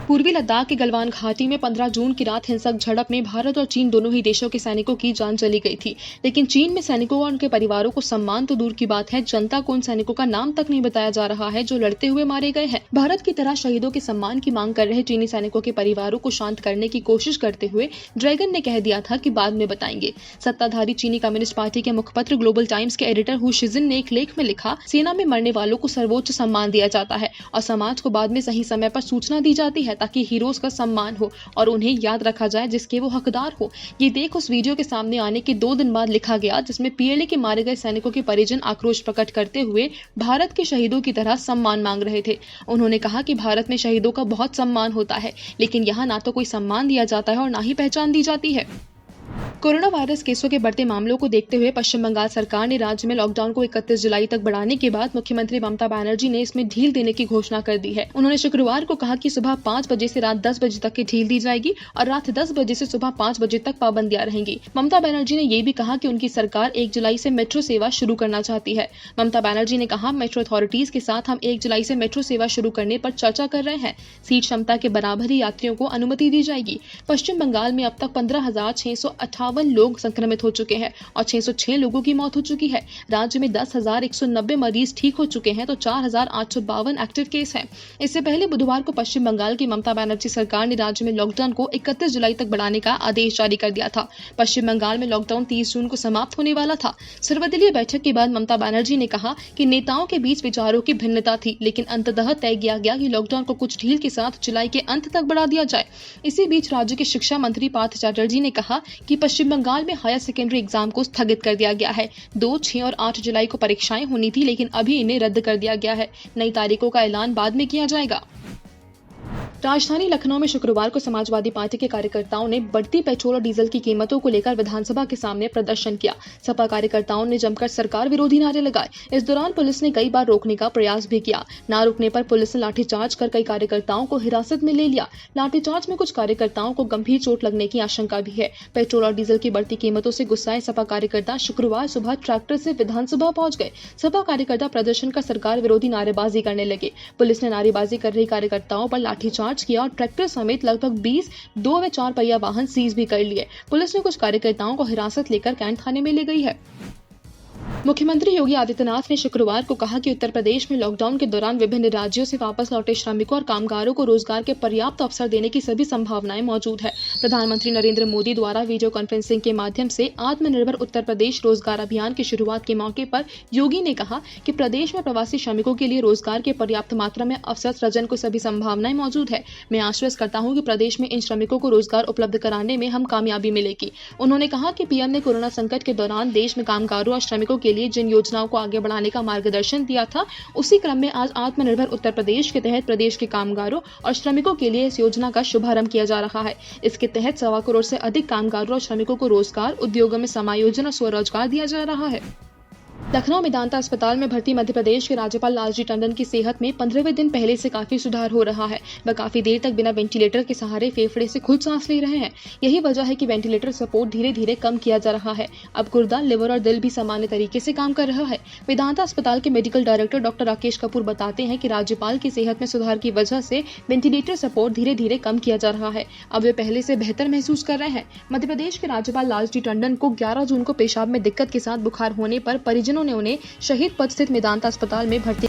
पूर्वी लद्दाख के गलवान घाटी में 15 जून की रात हिंसक झड़प में भारत और चीन दोनों ही देशों के सैनिकों की जान चली गई थी। लेकिन चीन में सैनिकों और उनके परिवारों को सम्मान तो दूर की बात है, जनता को उन सैनिकों का नाम तक नहीं बताया जा रहा है जो लड़ते हुए मारे गए हैं। भारत की तरह शहीदों के सम्मान की मांग कर रहे चीनी सैनिकों के परिवारों को शांत करने की कोशिश करते हुए ड्रैगन ने कह दिया था कि बाद में बताएंगे। सत्ताधारी चीनी कम्युनिस्ट पार्टी के मुखपत्र ग्लोबल टाइम्स के एडिटर हु शिजिन ने एक लेख में लिखा, सेना में मरने वालों को सर्वोच्च सम्मान दिया जाता है और समाज को बाद में सही समय पर सूचना दी जाती है ताकि हीरोज का सम्मान हो और उन्हें याद रखा जाए जिसके वो हकदार हो। ये देख उस वीडियो के सामने आने के 2 दिन बाद लिखा गया जिसमें पीएलए के मारे गए सैनिकों के परिजन आक्रोश प्रकट करते हुए भारत के शहीदों की तरह सम्मान मांग रहे थे। उन्होंने कहा कि भारत में शहीदों का बहुत सम्मान होता है, लेकिन यहाँ ना तो कोई सम्मान दिया जाता है और ना ही पहचान दी जाती है। कोरोना वायरस केसों के बढ़ते मामलों को देखते हुए पश्चिम बंगाल सरकार ने राज्य में लॉकडाउन को 31 जुलाई तक बढ़ाने के बाद मुख्यमंत्री ममता बनर्जी ने इसमें ढील देने की घोषणा कर दी है। उन्होंने शुक्रवार को कहा कि सुबह 5 बजे से रात 10 बजे तक की ढील दी जाएगी और रात 10 बजे से सुबह 5 बजे तक पाबंदियां रहेंगी। ममता बनर्जी ने ये भी कहा कि उनकी सरकार 1 जुलाई से मेट्रो सेवा शुरू करना चाहती है। ममता बनर्जी ने कहा, मेट्रो अथॉरिटीज के साथ हम 1 जुलाई से मेट्रो सेवा शुरू करने पर चर्चा कर रहे हैं। सीट क्षमता के बराबर ही यात्रियों को अनुमति दी जाएगी। पश्चिम बंगाल में अब तक 15,658 लोग संक्रमित हो चुके हैं और 606 लोगों की मौत हो चुकी है। राज्य में 10,190 मरीज ठीक हो चुके हैं तो 4,852 एक्टिव केस हैं। इससे पहले बुधवार को पश्चिम बंगाल की ममता बनर्जी सरकार ने राज्य में लॉकडाउन को 31 जुलाई तक बढ़ाने का आदेश जारी कर दिया था। पश्चिम बंगाल में लॉकडाउन 30 जून को समाप्त होने वाला था। सर्वदलीय बैठक के बाद ममता बनर्जी ने कहा कि नेताओं के बीच विचारों की भिन्नता थी, लेकिन अंततः तय किया गया कि लॉकडाउन को कुछ ढील के साथ जुलाई के अंत तक बढ़ा दिया जाए। इसी बीच राज्य के शिक्षा मंत्री पार्थ चैटर्जी ने कहा कि पश्चिम बंगाल में हायर सेकेंडरी एग्जाम को स्थगित कर दिया गया है। 2, 6 और 8 जुलाई को परीक्षाएं होनी थी, लेकिन अभी इन्हें रद्द कर दिया गया है। नई तारीखों का ऐलान बाद में किया जाएगा। राजधानी लखनऊ में शुक्रवार को समाजवादी पार्टी के कार्यकर्ताओं ने बढ़ती पेट्रोल और डीजल की कीमतों को लेकर विधानसभा के सामने प्रदर्शन किया। सपा कार्यकर्ताओं ने जमकर सरकार विरोधी नारे लगाए। इस दौरान पुलिस ने कई बार रोकने का प्रयास भी किया। ना रुकने पर पुलिस ने लाठीचार्ज कर कई कार्यकर्ताओं को हिरासत में ले लिया। लाठीचार्ज में कुछ कार्यकर्ताओं को गंभीर चोट लगने की आशंका भी है। पेट्रोल और डीजल की बढ़ती कीमतों से गुस्साए सपा कार्यकर्ता शुक्रवार सुबह ट्रैक्टर से विधानसभा पहुंच गए। सपा कार्यकर्ता प्रदर्शन कर सरकार विरोधी नारेबाजी करने लगे। पुलिस ने नारेबाजी कर रही कार्यकर्ताओं पर लाठीचार्ज किया और ट्रैक्टर समेत लगभग 20 2 व 4 पहिया वाहन सीज भी कर लिए। पुलिस ने कुछ कार्यकर्ताओं को हिरासत लेकर कैंट थाने में ले गई है। मुख्यमंत्री योगी आदित्यनाथ ने शुक्रवार को कहा कि उत्तर प्रदेश में लॉकडाउन के दौरान विभिन्न राज्यों से वापस लौटे श्रमिकों और कामगारों को रोजगार के पर्याप्त अवसर देने की सभी संभावनाएं मौजूद है। प्रधानमंत्री नरेंद्र मोदी द्वारा वीडियो कॉन्फ्रेंसिंग के माध्यम से आत्मनिर्भर उत्तर प्रदेश रोजगार अभियान की शुरुआत के मौके पर योगी ने कहा कि प्रदेश में प्रवासी श्रमिकों के लिए रोजगार के पर्याप्त मात्रा में अवसर सृजन को सभी संभावनाएं मौजूद है। मैं आश्वस्त करता हूं कि प्रदेश में इन श्रमिकों को रोजगार उपलब्ध कराने में हम कामयाबी मिलेगी। उन्होंने कहा कि पीएम ने कोरोना संकट के दौरान देश में कामगारों और श्रमिकों के लिए जिन योजनाओं को आगे बढ़ाने का मार्गदर्शन दिया था, उसी क्रम में आज आत्मनिर्भर उत्तर प्रदेश के तहत प्रदेश के कामगारों और श्रमिकों के लिए इस योजना का शुभारंभ किया जा रहा है। इसके तहत 1.25 करोड़ से अधिक कामगारों और श्रमिकों को रोजगार, उद्योगों में समायोजन और स्वरोजगार दिया जा रहा है। लखनऊ मेदांता अस्पताल में भर्ती मध्य प्रदेश के राज्यपाल लालजी टंडन की सेहत में 15वें दिन पहले से काफी सुधार हो रहा है। वह काफी देर तक बिना वेंटिलेटर के सहारे फेफड़े से खुद सांस ले रहे हैं। यही वजह है कि वेंटिलेटर सपोर्ट धीरे धीरे कम किया जा रहा है। अब गुर्दा, लिवर और दिल भी सामान्य तरीके से काम कर रहा है। मेदांता अस्पताल के medical director doctor Rakesh Kapoor बताते हैं कि राज्यपाल की सेहत में सुधार की वजह से वेंटिलेटर सपोर्ट धीरे धीरे कम किया जा रहा है। अब वे पहले से बेहतर महसूस कर रहे हैं। मध्य प्रदेश के राज्यपाल लालजी टंडन को 11 जून को पेशाब में दिक्कत के साथ बुखार होने पर परिजनों ने उन्हें शहीद पथ स्थित मेदांता अस्पताल में भर्ती